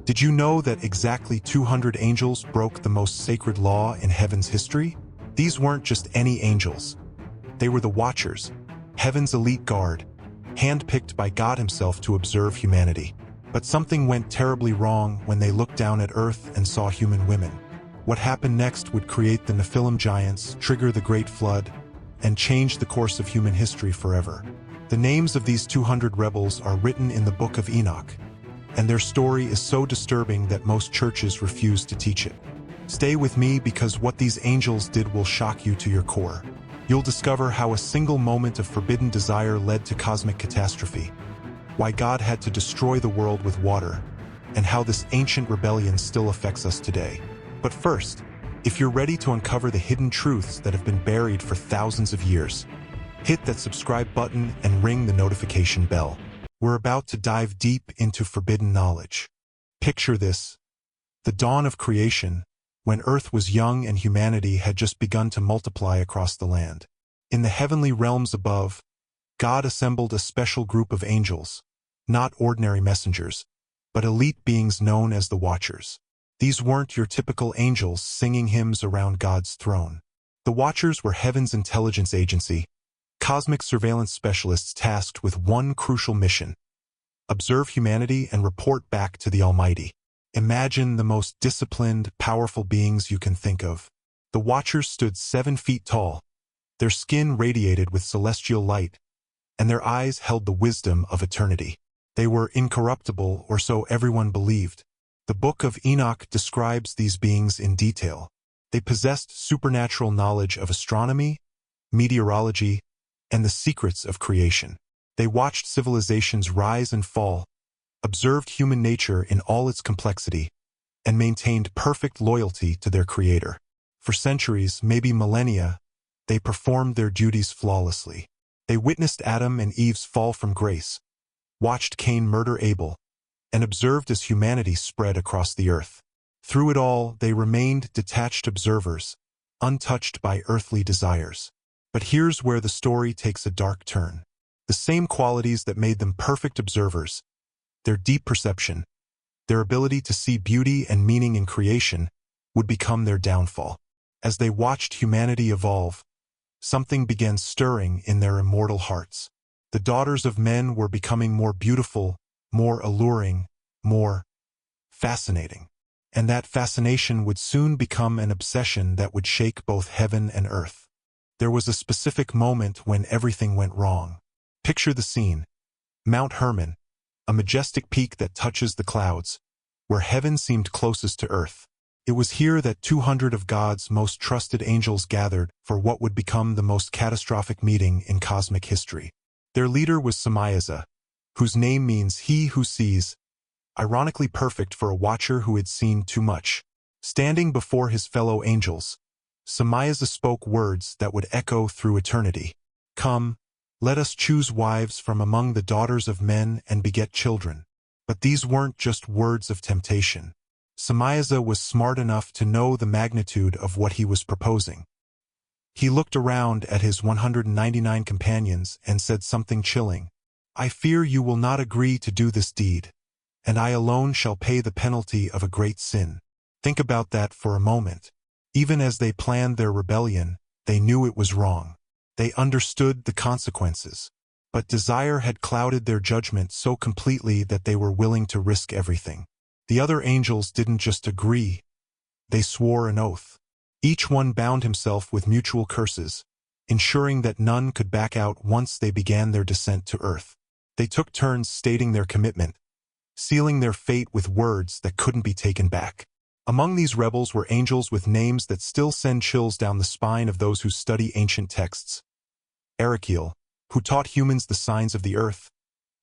Did you know that exactly 200 angels broke the most sacred law in heaven's history? These weren't just any angels. They were the Watchers, heaven's elite guard, handpicked by God himself to observe humanity. But something went terribly wrong when they looked down at Earth and saw human women. What happened next would create the Nephilim giants, trigger the Great Flood, and change the course of human history forever. The names of these 200 rebels are written in the Book of Enoch, and their story is so disturbing that most churches refuse to teach it. Stay with me because what these angels did will shock you to your core. You'll discover how a single moment of forbidden desire led to cosmic catastrophe, why God had to destroy the world with water, and how this ancient rebellion still affects us today. But first, if you're ready to uncover the hidden truths that have been buried for thousands of years, hit that subscribe button and ring the notification bell. We're about to dive deep into forbidden knowledge. Picture this: the dawn of creation, when Earth was young and humanity had just begun to multiply across the land. In the heavenly realms above, God assembled a special group of angels, not ordinary messengers, but elite beings known as the Watchers. These weren't your typical angels singing hymns around God's throne. The Watchers were heaven's intelligence agency, cosmic surveillance specialists tasked with one crucial mission: observe humanity and report back to the Almighty. Imagine the most disciplined, powerful beings you can think of. The Watchers stood 7 feet tall. Their skin radiated with celestial light, and their eyes held the wisdom of eternity. They were incorruptible, or so everyone believed. The Book of Enoch describes these beings in detail. They possessed supernatural knowledge of astronomy, meteorology, and the secrets of creation. They watched civilizations rise and fall, observed human nature in all its complexity, and maintained perfect loyalty to their Creator. For centuries, maybe millennia, they performed their duties flawlessly. They witnessed Adam and Eve's fall from grace, watched Cain murder Abel, and observed as humanity spread across the earth. Through it all, they remained detached observers, untouched by earthly desires. But here's where the story takes a dark turn. The same qualities that made them perfect observers, their deep perception, their ability to see beauty and meaning in creation, would become their downfall. As they watched humanity evolve, something began stirring in their immortal hearts. The daughters of men were becoming more beautiful, more alluring, more fascinating. And that fascination would soon become an obsession that would shake both heaven and earth. There was a specific moment when everything went wrong. Picture the scene: Mount Hermon, a majestic peak that touches the clouds, where heaven seemed closest to earth. It was here that 200 of God's most trusted angels gathered for what would become the most catastrophic meeting in cosmic history. Their leader was Samyaza, whose name means he who sees, ironically perfect for a watcher who had seen too much. Standing before his fellow angels, Samyaza spoke words that would echo through eternity. "Come, let us choose wives from among the daughters of men and beget children." But these weren't just words of temptation. Samyaza was smart enough to know the magnitude of what he was proposing. He looked around at his 199 companions and said something chilling. "I fear you will not agree to do this deed, and I alone shall pay the penalty of a great sin." Think about that for a moment. Even as they planned their rebellion, they knew it was wrong. They understood the consequences, but desire had clouded their judgment so completely that they were willing to risk everything. The other angels didn't just agree, they swore an oath. Each one bound himself with mutual curses, ensuring that none could back out once they began their descent to earth. They took turns stating their commitment, sealing their fate with words that couldn't be taken back. Among these rebels were angels with names that still send chills down the spine of those who study ancient texts. Baraqijal, who taught humans the signs of the earth.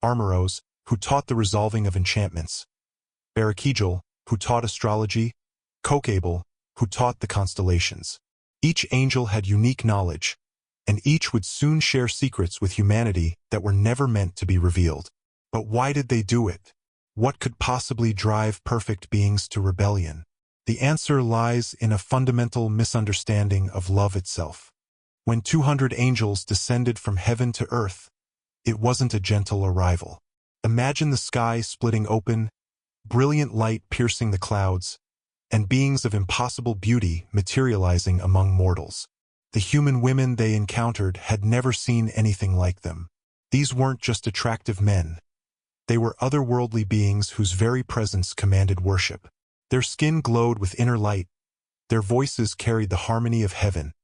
Armaros, who taught the resolving of enchantments. Baraqijal, who taught astrology. Kokabel, who taught the constellations. Each angel had unique knowledge, and each would soon share secrets with humanity that were never meant to be revealed. But why did they do it? What could possibly drive perfect beings to rebellion? The answer lies in a fundamental misunderstanding of love itself. When 200 angels descended from heaven to earth, it wasn't a gentle arrival. Imagine the sky splitting open, brilliant light piercing the clouds, and beings of impossible beauty materializing among mortals. The human women they encountered had never seen anything like them. These weren't just attractive men. They were otherworldly beings whose very presence commanded worship. Their skin glowed with inner light, their voices carried the harmony of heaven,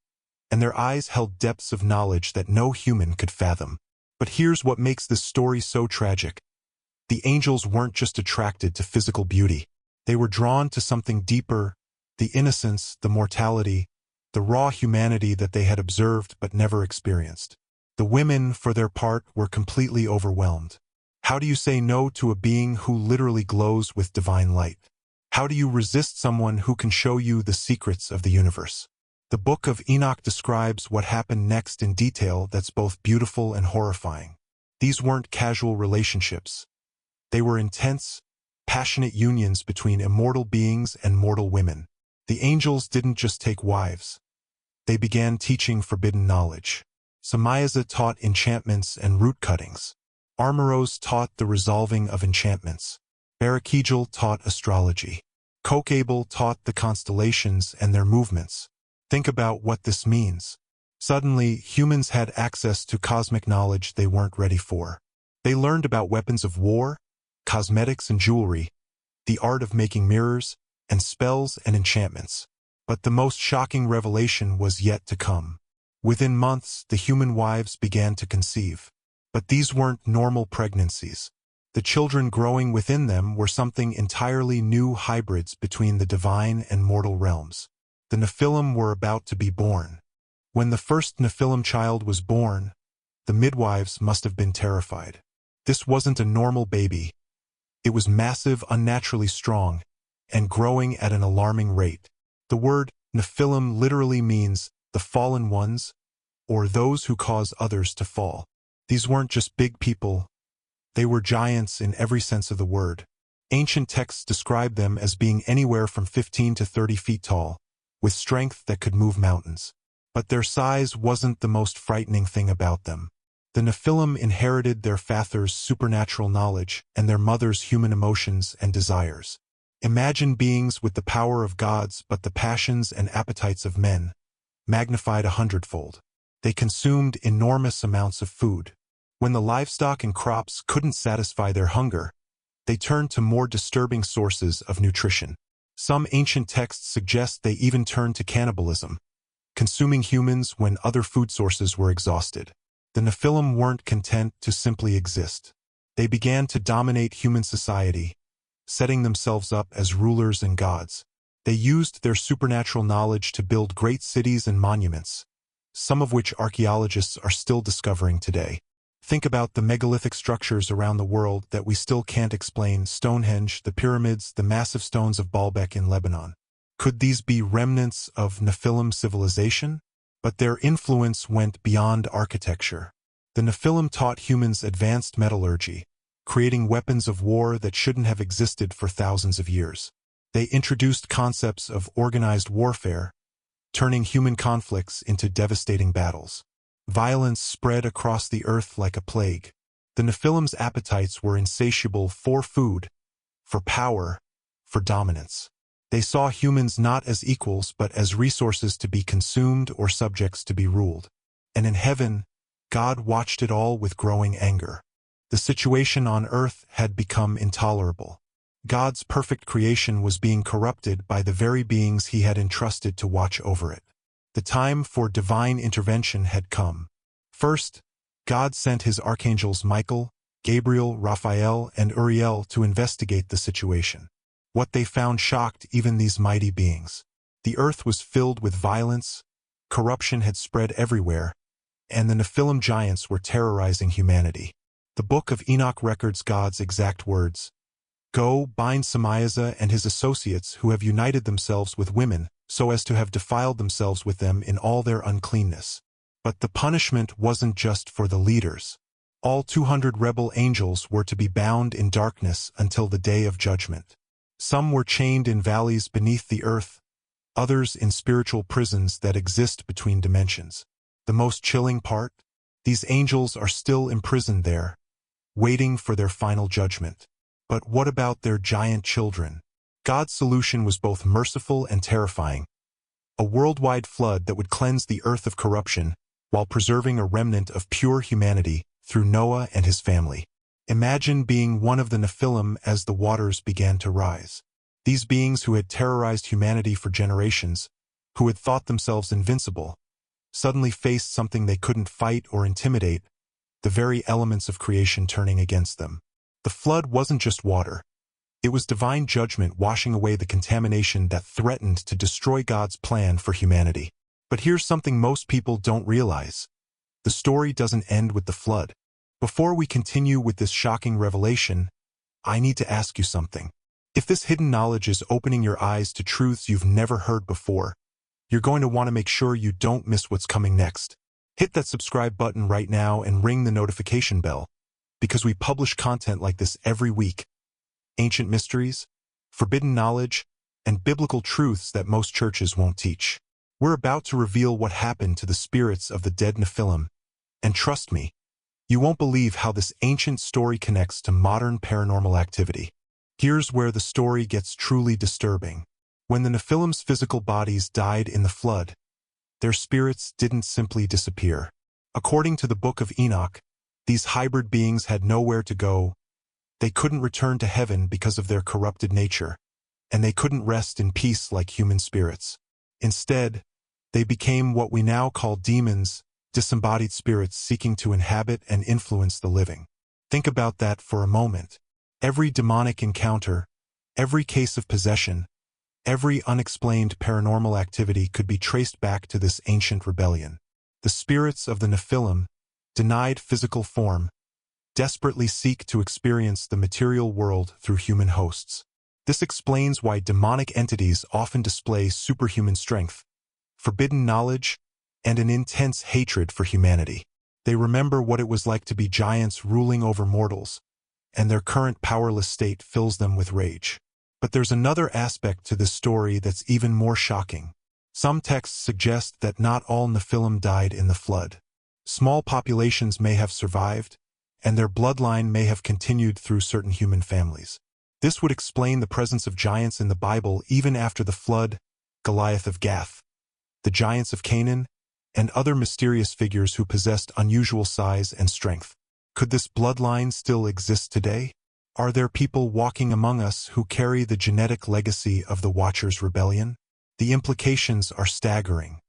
and their eyes held depths of knowledge that no human could fathom. But here's what makes this story so tragic. The angels weren't just attracted to physical beauty. They were drawn to something deeper, the innocence, the mortality, the raw humanity that they had observed but never experienced. The women, for their part, were completely overwhelmed. How do you say no to a being who literally glows with divine light? How do you resist someone who can show you the secrets of the universe? The Book of Enoch describes what happened next in detail that's both beautiful and horrifying. These weren't casual relationships. They were intense, passionate unions between immortal beings and mortal women. The angels didn't just take wives. They began teaching forbidden knowledge. Samyaza taught enchantments and root cuttings. Armaros taught the resolving of enchantments. Baraqijal taught astrology. Kokabel taught the constellations and their movements. Think about what this means. Suddenly, humans had access to cosmic knowledge they weren't ready for. They learned about weapons of war, cosmetics and jewelry, the art of making mirrors, and spells and enchantments. But the most shocking revelation was yet to come. Within months, the human wives began to conceive. But these weren't normal pregnancies. The children growing within them were something entirely new, hybrids between the divine and mortal realms. The Nephilim were about to be born. When the first Nephilim child was born, the midwives must have been terrified. This wasn't a normal baby. It was massive, unnaturally strong, and growing at an alarming rate. The word Nephilim literally means the fallen ones, or those who cause others to fall. These weren't just big people. They were giants in every sense of the word. Ancient texts describe them as being anywhere from 15 to 30 feet tall, with strength that could move mountains. But their size wasn't the most frightening thing about them. The Nephilim inherited their father's supernatural knowledge and their mother's human emotions and desires. Imagine beings with the power of gods but the passions and appetites of men, magnified 100-fold. They consumed enormous amounts of food. When the livestock and crops couldn't satisfy their hunger, they turned to more disturbing sources of nutrition. Some ancient texts suggest they even turned to cannibalism, consuming humans when other food sources were exhausted. The Nephilim weren't content to simply exist. They began to dominate human society, setting themselves up as rulers and gods. They used their supernatural knowledge to build great cities and monuments, some of which archaeologists are still discovering today. Think about the megalithic structures around the world that we still can't explain: Stonehenge, the pyramids, the massive stones of Baalbek in Lebanon. Could these be remnants of Nephilim civilization? But their influence went beyond architecture. The Nephilim taught humans advanced metallurgy, creating weapons of war that shouldn't have existed for thousands of years. They introduced concepts of organized warfare, turning human conflicts into devastating battles. Violence spread across the earth like a plague. The Nephilim's appetites were insatiable for food, for power, for dominance. They saw humans not as equals but as resources to be consumed or subjects to be ruled. And in heaven, God watched it all with growing anger. The situation on earth had become intolerable. God's perfect creation was being corrupted by the very beings he had entrusted to watch over it. The time for divine intervention had come. First, God sent his archangels Michael, Gabriel, Raphael, and Uriel to investigate the situation. What they found shocked even these mighty beings. The earth was filled with violence, corruption had spread everywhere, and the Nephilim giants were terrorizing humanity. The Book of Enoch records God's exact words: "Go, bind Samyaza and his associates who have united themselves with women, so as to have defiled themselves with them in all their uncleanness." But the punishment wasn't just for the leaders. All 200 rebel angels were to be bound in darkness until the day of judgment. Some were chained in valleys beneath the earth, others in spiritual prisons that exist between dimensions. The most chilling part? These angels are still imprisoned there, waiting for their final judgment. But what about their giant children? God's solution was both merciful and terrifying. A worldwide flood that would cleanse the earth of corruption while preserving a remnant of pure humanity through Noah and his family. Imagine being one of the Nephilim as the waters began to rise. These beings who had terrorized humanity for generations, who had thought themselves invincible, suddenly faced something they couldn't fight or intimidate, the very elements of creation turning against them. The flood wasn't just water. It was divine judgment washing away the contamination that threatened to destroy God's plan for humanity. But here's something most people don't realize. The story doesn't end with the flood. Before we continue with this shocking revelation, I need to ask you something. If this hidden knowledge is opening your eyes to truths you've never heard before, you're going to want to make sure you don't miss what's coming next. Hit that subscribe button right now and ring the notification bell, because we publish content like this every week. Ancient mysteries, forbidden knowledge, and biblical truths that most churches won't teach. We're about to reveal what happened to the spirits of the dead Nephilim, and trust me, you won't believe how this ancient story connects to modern paranormal activity. Here's where the story gets truly disturbing. When the Nephilim's physical bodies died in the flood, their spirits didn't simply disappear. According to the Book of Enoch, these hybrid beings had nowhere to go. They couldn't return to heaven because of their corrupted nature, and they couldn't rest in peace like human spirits. Instead, they became what we now call demons, disembodied spirits seeking to inhabit and influence the living. Think about that for a moment. Every demonic encounter, every case of possession, every unexplained paranormal activity could be traced back to this ancient rebellion. The spirits of the Nephilim, denied physical form, desperately seek to experience the material world through human hosts. This explains why demonic entities often display superhuman strength, forbidden knowledge, and an intense hatred for humanity. They remember what it was like to be giants ruling over mortals, and their current powerless state fills them with rage. But there's another aspect to this story that's even more shocking. Some texts suggest that not all Nephilim died in the flood. Small populations may have survived, and their bloodline may have continued through certain human families. This would explain the presence of giants in the Bible even after the flood, Goliath of Gath, the giants of Canaan, and other mysterious figures who possessed unusual size and strength. Could this bloodline still exist today? Are there people walking among us who carry the genetic legacy of the Watchers' rebellion? The implications are staggering.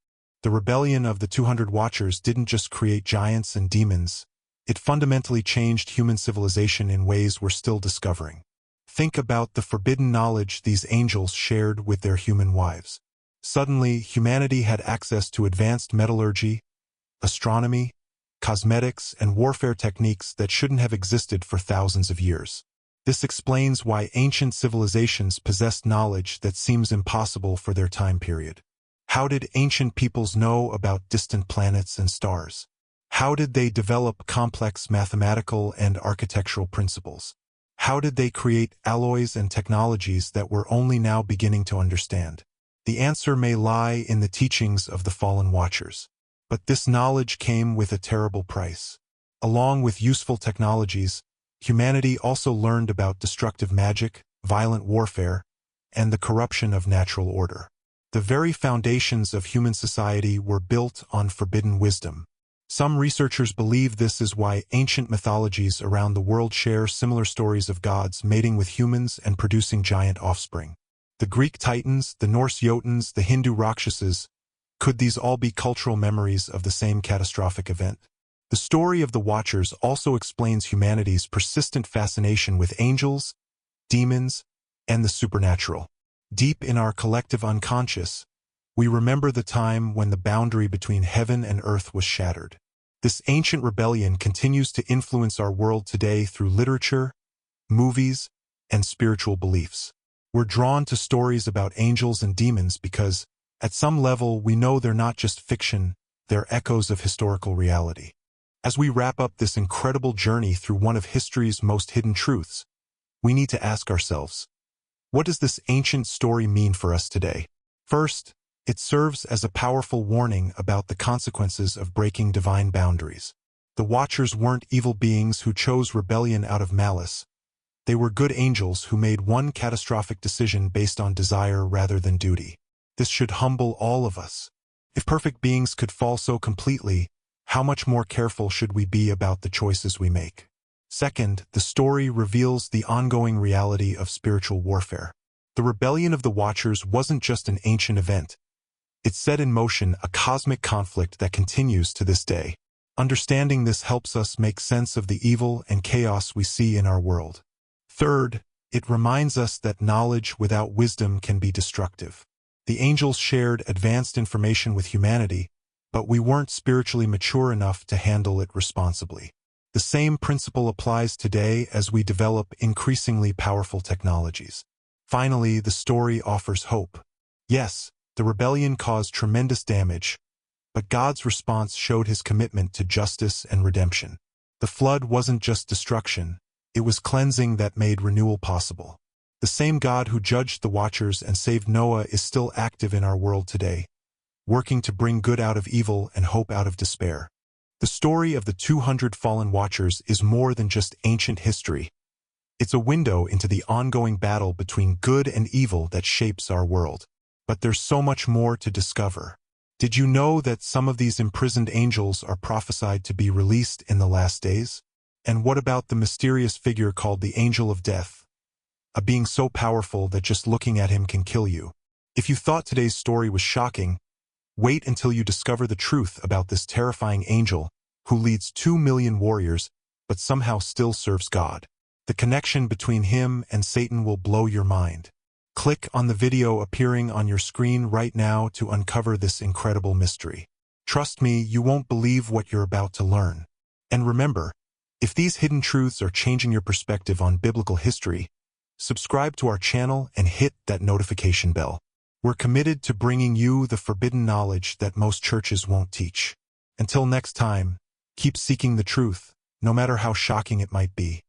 The rebellion of the 200 Watchers didn't just create giants and demons. It fundamentally changed human civilization in ways we're still discovering. Think about the forbidden knowledge these angels shared with their human wives. Suddenly, humanity had access to advanced metallurgy, astronomy, cosmetics, and warfare techniques that shouldn't have existed for thousands of years. This explains why ancient civilizations possessed knowledge that seems impossible for their time period. How did ancient peoples know about distant planets and stars? How did they develop complex mathematical and architectural principles? How did they create alloys and technologies that we're only now beginning to understand? The answer may lie in the teachings of the fallen Watchers. But this knowledge came with a terrible price. Along with useful technologies, humanity also learned about destructive magic, violent warfare, and the corruption of natural order. The very foundations of human society were built on forbidden wisdom. Some researchers believe this is why ancient mythologies around the world share similar stories of gods mating with humans and producing giant offspring. The Greek Titans, the Norse Jotuns, the Hindu Rakshasas, could these all be cultural memories of the same catastrophic event? The story of the Watchers also explains humanity's persistent fascination with angels, demons, and the supernatural. Deep in our collective unconscious, we remember the time when the boundary between heaven and earth was shattered. This ancient rebellion continues to influence our world today through literature, movies, and spiritual beliefs. We're drawn to stories about angels and demons because, at some level, we know they're not just fiction, they're echoes of historical reality. As we wrap up this incredible journey through one of history's most hidden truths, we need to ask ourselves, what does this ancient story mean for us today? First, it serves as a powerful warning about the consequences of breaking divine boundaries. The Watchers weren't evil beings who chose rebellion out of malice. They were good angels who made one catastrophic decision based on desire rather than duty. This should humble all of us. If perfect beings could fall so completely, how much more careful should we be about the choices we make? Second, the story reveals the ongoing reality of spiritual warfare. The rebellion of the Watchers wasn't just an ancient event. It set in motion a cosmic conflict that continues to this day. Understanding this helps us make sense of the evil and chaos we see in our world. Third, it reminds us that knowledge without wisdom can be destructive. The angels shared advanced information with humanity, but we weren't spiritually mature enough to handle it responsibly. The same principle applies today as we develop increasingly powerful technologies. Finally, the story offers hope. Yes, the rebellion caused tremendous damage, but God's response showed his commitment to justice and redemption. The flood wasn't just destruction, it was cleansing that made renewal possible. The same God who judged the Watchers and saved Noah is still active in our world today, working to bring good out of evil and hope out of despair. The story of the 200 fallen Watchers is more than just ancient history. It's a window into the ongoing battle between good and evil that shapes our world. But there's so much more to discover. Did you know that some of these imprisoned angels are prophesied to be released in the last days? And what about the mysterious figure called the Angel of Death? A being so powerful that just looking at him can kill you. If you thought today's story was shocking, wait until you discover the truth about this terrifying angel who leads 2 million warriors but somehow still serves God. The connection between him and Satan will blow your mind. Click on the video appearing on your screen right now to uncover this incredible mystery. Trust me, you won't believe what you're about to learn. And remember, if these hidden truths are changing your perspective on biblical history, subscribe to our channel and hit that notification bell. We're committed to bringing you the forbidden knowledge that most churches won't teach. Until next time, keep seeking the truth, no matter how shocking it might be.